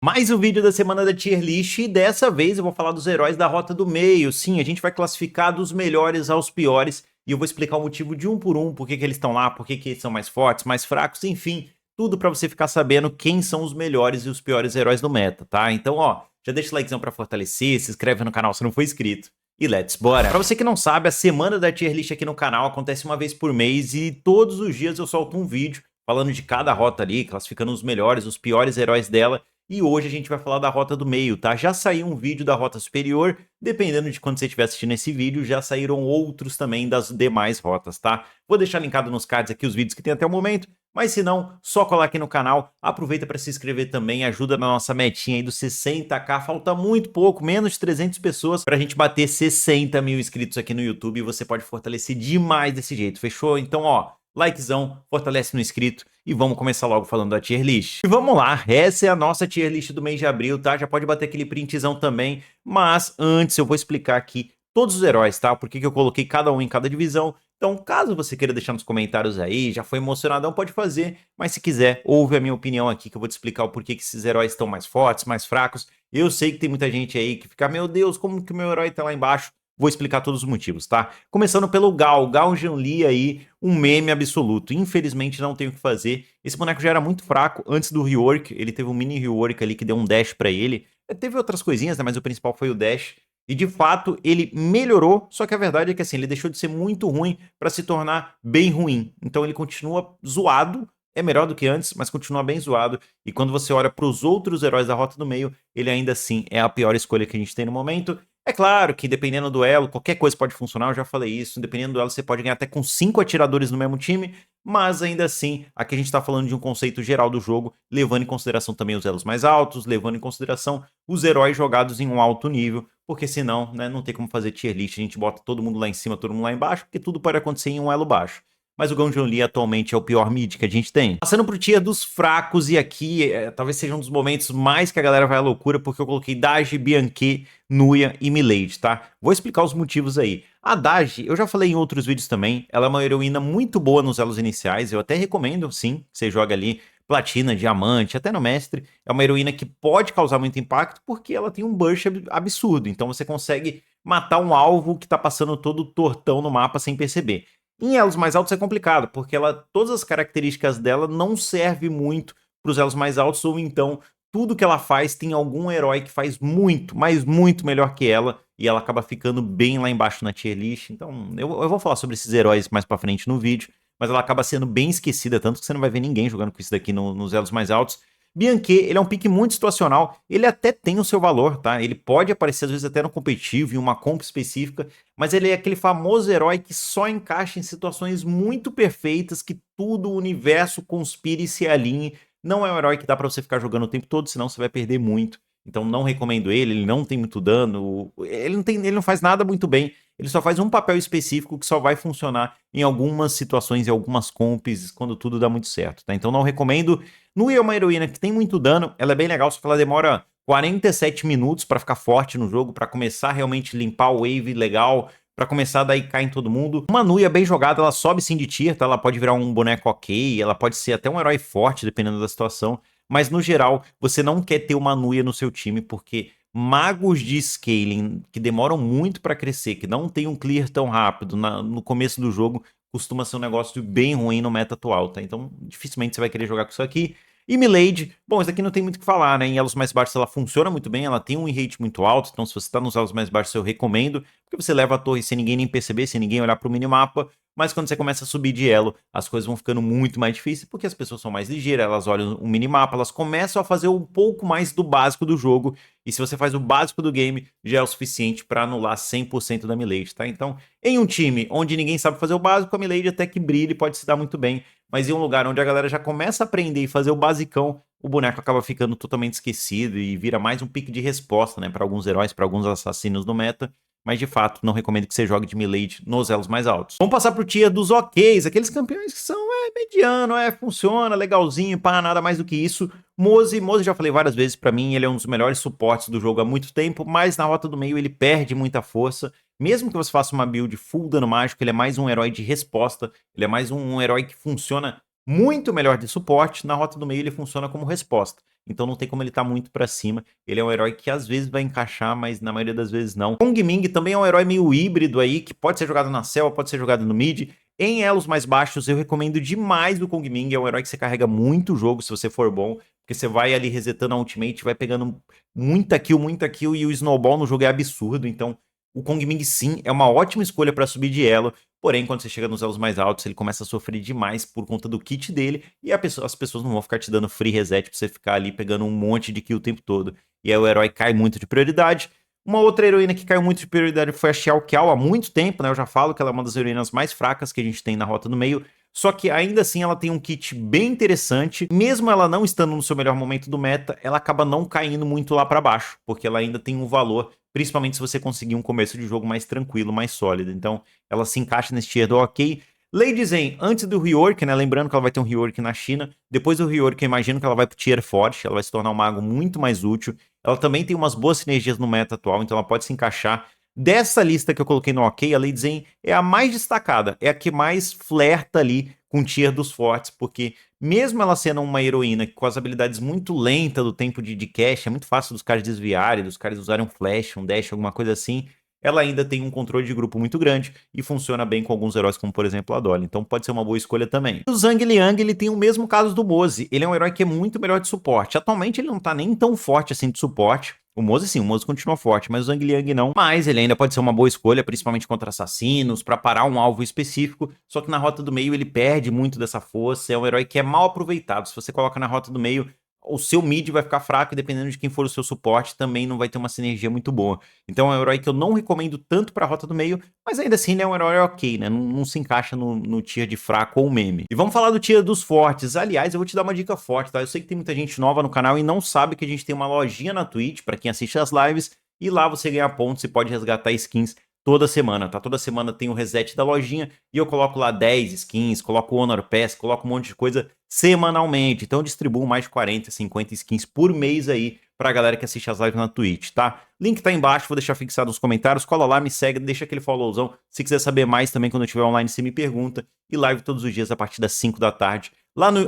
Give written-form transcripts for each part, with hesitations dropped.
Mais um vídeo da semana da tier list e dessa vez eu vou falar dos heróis da rota do meio. Sim, a gente vai classificar dos melhores aos piores e eu vou explicar o motivo de um por um, por que eles estão lá, por que eles são mais fortes, mais fracos, enfim, tudo pra você ficar sabendo quem são os melhores e os piores heróis do meta, tá? Então, ó, já deixa o likezão pra fortalecer, se inscreve no canal se não for inscrito. E let's bora! Pra você que não sabe, a semana da tier list aqui no canal acontece uma vez por mês e todos os dias eu solto um vídeo falando de cada rota ali, classificando os melhores, os piores heróis dela. E hoje a gente vai falar da rota do meio, tá? Já saiu um vídeo da rota superior, dependendo de quando você estiver assistindo esse vídeo, já saíram outros também das demais rotas, tá? Vou deixar linkado nos cards aqui os vídeos que tem até o momento, mas se não, só colar aqui no canal, aproveita para se inscrever também, ajuda na nossa metinha aí dos 60k, falta muito pouco, menos de 300 pessoas pra gente bater 60 mil inscritos aqui no YouTube e você pode fortalecer demais desse jeito, fechou? Então, ó, likezão, fortalece no inscrito e vamos começar logo falando da tier list. E vamos lá, essa é a nossa tier list do mês de abril, tá? Já pode bater aquele printzão também, mas antes eu vou explicar aqui todos os heróis, tá? Por que eu coloquei cada um em cada divisão. Então, caso você queira deixar nos comentários aí, já foi emocionadão, pode fazer, mas se quiser, ouve a minha opinião aqui que eu vou te explicar o porquê que esses heróis estão mais fortes, mais fracos. Eu sei que tem muita gente aí que fica, meu Deus, como que o meu herói tá lá embaixo? Vou explicar todos os motivos, tá? Começando pelo Gal Zhongli aí, um meme absoluto. Infelizmente não tem o que fazer. Esse boneco já era muito fraco antes do rework. Ele teve um mini rework ali que deu um dash pra ele. Teve outras coisinhas, né? Mas o principal foi o dash. E de fato ele melhorou, só que a verdade é que assim, ele deixou de ser muito ruim pra se tornar bem ruim. Então ele continua zoado, é melhor do que antes, mas continua bem zoado. E quando você olha para os outros heróis da Rota do Meio, ele ainda assim é a pior escolha que a gente tem no momento. É claro que dependendo do elo, qualquer coisa pode funcionar, eu já falei isso. Dependendo do elo, você pode ganhar até com 5 atiradores no mesmo time, mas ainda assim, aqui a gente tá falando de um conceito geral do jogo, levando em consideração também os elos mais altos, levando em consideração os heróis jogados em um alto nível, porque senão, né, não tem como fazer tier list, a gente bota todo mundo lá em cima, todo mundo lá embaixo, porque tudo pode acontecer em um elo baixo. Mas o Gão Zhongli atualmente é o pior mid que a gente tem. Passando pro tier dos fracos, e aqui talvez seja um dos momentos mais que a galera vai à loucura, porque eu coloquei Dagi, Bianchi, Nuya e Milady, tá? Vou explicar os motivos aí. A Dagi, eu já falei em outros vídeos também, ela é uma heroína muito boa nos elos iniciais, eu até recomendo, sim, que você joga ali platina, diamante, até no mestre. É uma heroína que pode causar muito impacto, porque ela tem um burst absurdo, então você consegue matar um alvo que tá passando todo tortão no mapa sem perceber. Em elos mais altos é complicado, porque todas as características dela não servem muito para os elos mais altos, ou então tudo que ela faz tem algum herói que faz muito, mas muito melhor que ela, e ela acaba ficando bem lá embaixo na tier list. Então eu vou falar sobre esses heróis mais pra frente no vídeo, mas ela acaba sendo bem esquecida, tanto que você não vai ver ninguém jogando com isso daqui nos elos mais altos. Bianchi, ele é um pick muito situacional, ele até tem o seu valor, tá? Ele pode aparecer às vezes até no competitivo, em uma comp específica, mas ele é aquele famoso herói que só encaixa em situações muito perfeitas, que tudo o universo conspire e se alinhe. Não é um herói que dá pra você ficar jogando o tempo todo, senão você vai perder muito. Então não recomendo ele não tem muito dano, ele não faz nada muito bem, ele só faz um papel específico que só vai funcionar em algumas situações, em algumas comps, quando tudo dá muito certo, tá? Então não recomendo. Nui é uma heroína que tem muito dano, ela é bem legal, só que ela demora 47 minutos pra ficar forte no jogo, pra começar a realmente limpar o wave legal, pra começar a daí cair em todo mundo. Uma Nuya bem jogada, ela sobe sim de tier, tá? Ela pode virar um boneco ok, ela pode ser até um herói forte, dependendo da situação. Mas no geral, você não quer ter uma Nuya no seu time, porque magos de scaling que demoram muito pra crescer, que não tem um clear tão rápido no começo do jogo, costuma ser um negócio bem ruim no meta atual, tá? Então dificilmente você vai querer jogar com isso aqui. E Milady, bom, isso aqui não tem muito o que falar, né? Em elos mais baixos ela funciona muito bem, ela tem um win rate muito alto, então se você tá nos elos mais baixos eu recomendo, porque você leva a torre sem ninguém nem perceber, sem ninguém olhar pro minimapa, mas quando você começa a subir de elo, as coisas vão ficando muito mais difíceis, porque as pessoas são mais ligeiras, elas olham o minimapa, elas começam a fazer um pouco mais do básico do jogo, e se você faz o básico do game, já é o suficiente para anular 100% da Milady, tá? Então, em um time onde ninguém sabe fazer o básico, a Milady até que brilha e pode se dar muito bem, mas em um lugar onde a galera já começa a aprender e fazer o basicão, o boneco acaba ficando totalmente esquecido e vira mais um pique de resposta, né, para alguns heróis, para alguns assassinos do meta. Mas de fato, não recomendo que você jogue de Milady nos elos mais altos. Vamos passar pro tier dos OKs, aqueles campeões que são mediano, funciona, legalzinho, pá, nada mais do que isso. Moze já falei várias vezes, pra mim ele é um dos melhores suportes do jogo há muito tempo, mas na rota do meio ele perde muita força. Mesmo que você faça uma build full dano mágico, ele é mais um herói de resposta, ele é mais um herói que funciona muito melhor de suporte, na rota do meio ele funciona como resposta. Então não tem como ele estar muito pra cima. Ele é um herói que às vezes vai encaixar, mas na maioria das vezes não. Kong Ming também é um herói meio híbrido aí, que pode ser jogado na selva, pode ser jogado no mid. Em elos mais baixos, eu recomendo demais o Kong Ming. É um herói que você carrega muito jogo, se você for bom. Porque você vai ali resetando a ultimate, vai pegando muita kill, e o snowball no jogo é absurdo. Então, o Kong Ming sim é uma ótima escolha pra subir de elo. Porém, quando você chega nos elos mais altos, ele começa a sofrer demais por conta do kit dele. E as pessoas não vão ficar te dando free reset pra você ficar ali pegando um monte de kill o tempo todo. E aí o herói cai muito de prioridade. Uma outra heroína que caiu muito de prioridade foi a Xiao Qiao há muito tempo, né? Eu já falo que ela é uma das heroínas mais fracas que a gente tem na rota do meio. Só que ainda assim ela tem um kit bem interessante. Mesmo ela não estando no seu melhor momento do meta, ela acaba não caindo muito lá pra baixo. Porque ela ainda tem um valor, principalmente se você conseguir um começo de jogo mais tranquilo, mais sólido. Então ela se encaixa nesse tier do ok. Lady Zen, antes do rework, né? Lembrando que ela vai ter um rework na China. Depois do rework, eu imagino que ela vai pro tier forte. Ela vai se tornar um mago muito mais útil. Ela também tem umas boas sinergias no meta atual, então ela pode se encaixar. Dessa lista que eu coloquei no ok, a Lady Zen é a mais destacada. É a que mais flerta ali com o tier dos fortes, porque mesmo ela sendo uma heroína com as habilidades muito lentas do tempo de cash, é muito fácil dos caras desviarem, dos caras usarem um flash, um dash, alguma coisa assim, ela ainda tem um controle de grupo muito grande e funciona bem com alguns heróis, como por exemplo a Dolly. Então pode ser uma boa escolha também. O Zhang Liang, ele tem o mesmo caso do Moze. Ele é um herói que é muito melhor de suporte. Atualmente ele não tá nem tão forte assim de suporte. O Moze sim, o Moze continua forte, mas o Zhang Liang não. Mas ele ainda pode ser uma boa escolha, principalmente contra assassinos, pra parar um alvo específico. Só que na rota do meio ele perde muito dessa força. É um herói que é mal aproveitado. Se você coloca na rota do meio, o seu mid vai ficar fraco e dependendo de quem for o seu suporte, também não vai ter uma sinergia muito boa. Então é um herói que eu não recomendo tanto pra rota do meio, mas ainda assim ele é um herói ok, né? Não se encaixa no tier de fraco ou meme. E vamos falar do tier dos fortes. Aliás, eu vou te dar uma dica forte, tá? Eu sei que tem muita gente nova no canal e não sabe que a gente tem uma lojinha na Twitch, pra quem assiste as lives, e lá você ganha pontos e pode resgatar skins toda semana, tá? Toda semana tem o reset da lojinha e eu coloco lá 10 skins, coloco o Honor Pass, coloco um monte de coisa semanalmente. Então eu distribuo mais de 40, 50 skins por mês aí pra galera que assiste as lives na Twitch, tá? Link tá embaixo, vou deixar fixado nos comentários. Cola lá, me segue, deixa aquele followzão. Se quiser saber mais também quando eu estiver online, você me pergunta. E live todos os dias a partir das 5 da tarde.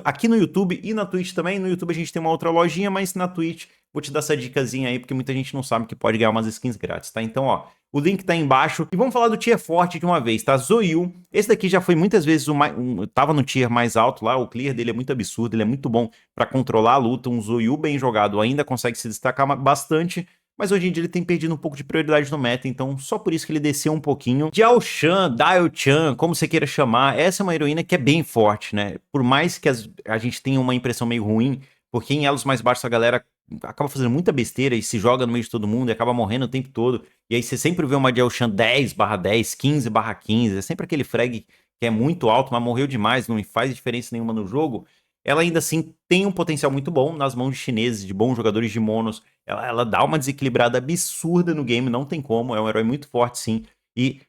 Aqui no YouTube e na Twitch também. No YouTube a gente tem uma outra lojinha, mas na Twitch vou te dar essa dicasinha aí, porque muita gente não sabe que pode ganhar umas skins grátis, tá? Então, ó, o link tá aí embaixo. E vamos falar do tier forte de uma vez, tá? Zoyu. Esse daqui já foi muitas vezes tava no tier mais alto lá. O clear dele é muito absurdo. Ele é muito bom pra controlar a luta. Um Zoyu bem jogado ainda consegue se destacar bastante. Mas hoje em dia ele tem perdido um pouco de prioridade no meta. Então só por isso que ele desceu um pouquinho. Diao-chan, Daio-chan, como você queira chamar. Essa é uma heroína que é bem forte, né? Por mais que a gente tenha uma impressão meio ruim. Porque em elos mais baixos a galera acaba fazendo muita besteira e se joga no meio de todo mundo e acaba morrendo o tempo todo. E aí você sempre vê uma Diao-chan 10/10, 15/15. É sempre aquele frag que é muito alto, mas morreu demais, não faz diferença nenhuma no jogo. Ela ainda assim tem um potencial muito bom nas mãos de chineses, de bons jogadores de monos. Ela dá uma desequilibrada absurda no game, não tem como. É um herói muito forte, sim. E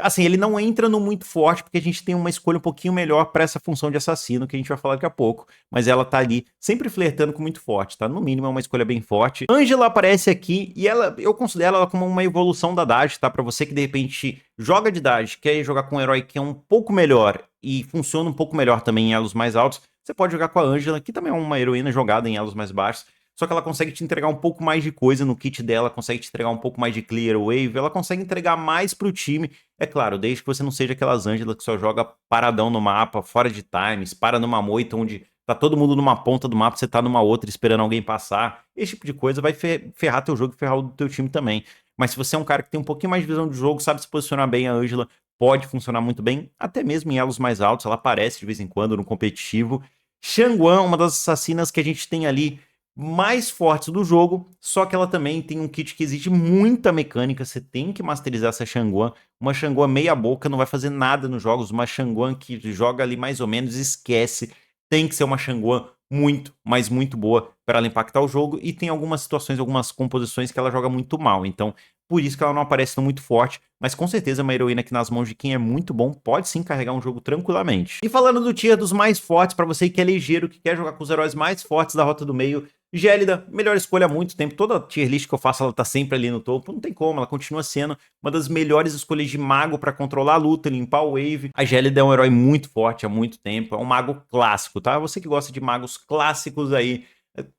assim, ele não entra no muito forte, porque a gente tem uma escolha um pouquinho melhor para essa função de assassino, que a gente vai falar daqui a pouco. Mas ela tá ali, sempre flertando com muito forte, tá? No mínimo é uma escolha bem forte. Angela aparece aqui, e eu considero ela como uma evolução da Dade, tá? Pra você que de repente joga de Dade, quer jogar com um herói que é um pouco melhor, e funciona um pouco melhor também em elos mais altos, você pode jogar com a Angela, que também é uma heroína jogada em elos mais baixos. Só que ela consegue te entregar um pouco mais de coisa no kit dela, consegue te entregar um pouco mais de clear wave, ela consegue entregar mais pro time. É claro, desde que você não seja aquelas Ângela que só joga paradão no mapa, fora de times, para numa moita onde tá todo mundo numa ponta do mapa, você tá numa outra esperando alguém passar. Esse tipo de coisa vai ferrar teu jogo e ferrar o teu time também. Mas se você é um cara que tem um pouquinho mais de visão de jogo, sabe se posicionar bem, a Ângela pode funcionar muito bem, até mesmo em elos mais altos, ela aparece de vez em quando no competitivo. Shangguan, uma das assassinas que a gente tem ali mais fortes do jogo, só que ela também tem um kit que exige muita mecânica, você tem que masterizar essa Shangguan. Uma Shangguan meia boca não vai fazer nada nos jogos, uma Shangguan que joga ali mais ou menos, esquece. Tem que ser uma Shangguan muito, mas muito boa para ela impactar o jogo, e tem algumas situações, algumas composições que ela joga muito mal, então por isso que ela não aparece tão muito forte, mas com certeza é uma heroína que nas mãos de quem é muito bom pode sim carregar um jogo tranquilamente. E falando do tier dos mais fortes, para você que é ligeiro, que quer jogar com os heróis mais fortes da rota do meio, Gélida, melhor escolha há muito tempo. Toda tier list que eu faço, ela tá sempre ali no topo. Não tem como, ela continua sendo uma das melhores escolhas de mago pra controlar a luta, limpar o wave. A Gélida é um herói muito forte há muito tempo. É um mago clássico, tá? Você que gosta de magos clássicos aí,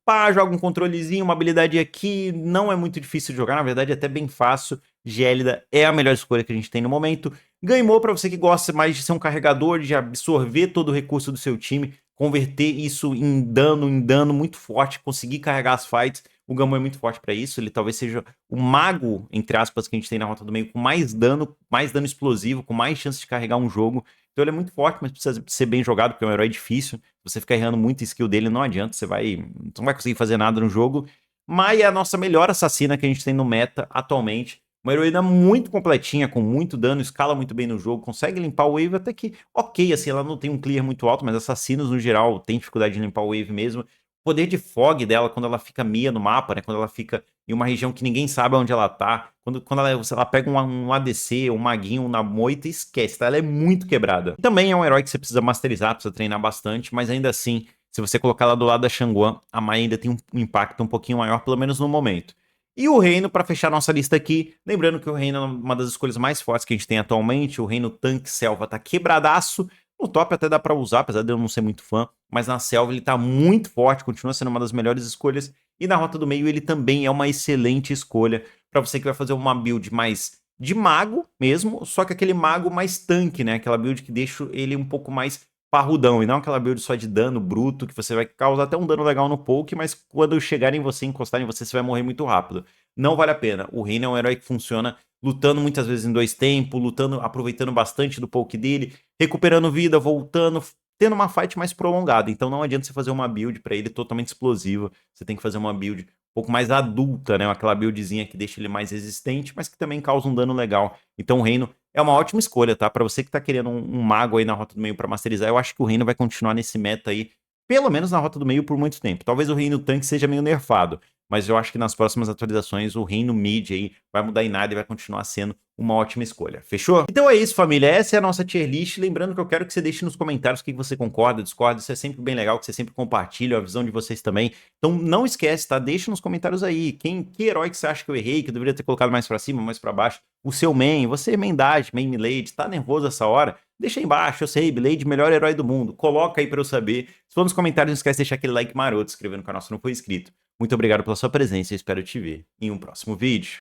pá, joga um controlezinho, uma habilidade aqui, não é muito difícil de jogar, na verdade é até bem fácil. Gélida é a melhor escolha que a gente tem no momento. Ganhou para você que gosta mais de ser um carregador, de absorver todo o recurso do seu time, converter isso em dano muito forte, conseguir carregar as fights. O Gamon é muito forte para isso, ele talvez seja o mago, entre aspas, que a gente tem na rota do meio com mais dano explosivo, com mais chance de carregar um jogo. Então ele é muito forte, mas precisa ser bem jogado, porque é um herói difícil. Você ficar errando muito skill dele, não adianta, você não vai conseguir fazer nada no jogo. Mai é a nossa melhor assassina que a gente tem no meta atualmente. Uma heroína muito completinha, com muito dano, escala muito bem no jogo, consegue limpar o wave até que ok, assim, ela não tem um clear muito alto, mas assassinos no geral têm dificuldade de limpar o wave mesmo. O poder de fog dela, quando ela fica mia no mapa, né, quando ela fica em uma região que ninguém sabe onde ela tá, quando ela pega um ADC, um maguinho na moita, esquece, tá? Ela é muito quebrada. E também é um herói que você precisa masterizar, precisa treinar bastante, mas ainda assim, se você colocar ela do lado da Xangguan, a Mai ainda tem um impacto um pouquinho maior, pelo menos no momento. E o reino, para fechar nossa lista aqui, lembrando que o reino é uma das escolhas mais fortes que a gente tem atualmente, o reino tanque selva tá quebradaço, no top até dá para usar, apesar de eu não ser muito fã, mas na selva ele tá muito forte, continua sendo uma das melhores escolhas, e na rota do meio ele também é uma excelente escolha para você que vai fazer uma build mais de mago mesmo, só que aquele mago mais tanque, né, aquela build que deixa ele um pouco mais parrudão, e não aquela build só de dano bruto, que você vai causar até um dano legal no poke, mas quando chegarem em você, encostarem em você, você vai morrer muito rápido. Não vale a pena. O Reina é um herói que funciona lutando muitas vezes em 2 tempos, lutando, aproveitando bastante do poke dele, recuperando vida, voltando, tendo uma fight mais prolongada. Então não adianta você fazer uma build pra ele totalmente explosiva. Você tem que fazer uma build um pouco mais adulta, né? Aquela buildzinha que deixa ele mais resistente, mas que também causa um dano legal. Então o Reino é uma ótima escolha, tá? Pra você que tá querendo um mago aí na rota do meio pra masterizar, eu acho que o Reino vai continuar nesse meta aí, pelo menos na rota do meio por muito tempo. Talvez o Reino tanque seja meio nerfado, mas eu acho que nas próximas atualizações o reino mid aí vai mudar em nada e vai continuar sendo uma ótima escolha. Fechou? Então é isso, família. Essa é a nossa tier list. Lembrando que eu quero que você deixe nos comentários o que você concorda, discorda. Isso é sempre bem legal, que você sempre compartilha a visão de vocês também. Então não esquece, tá? Deixa nos comentários aí. Que herói que você acha que eu errei, que eu deveria ter colocado mais pra cima, mais pra baixo. O seu main, você main Dash, main Milady, tá nervoso essa hora? Deixa aí embaixo, eu sei, Blade, melhor herói do mundo. Coloca aí pra eu saber. Se for nos comentários, não esquece de deixar aquele like maroto, se inscrever no canal se não for inscrito. Muito obrigado pela sua presença e espero te ver em um próximo vídeo.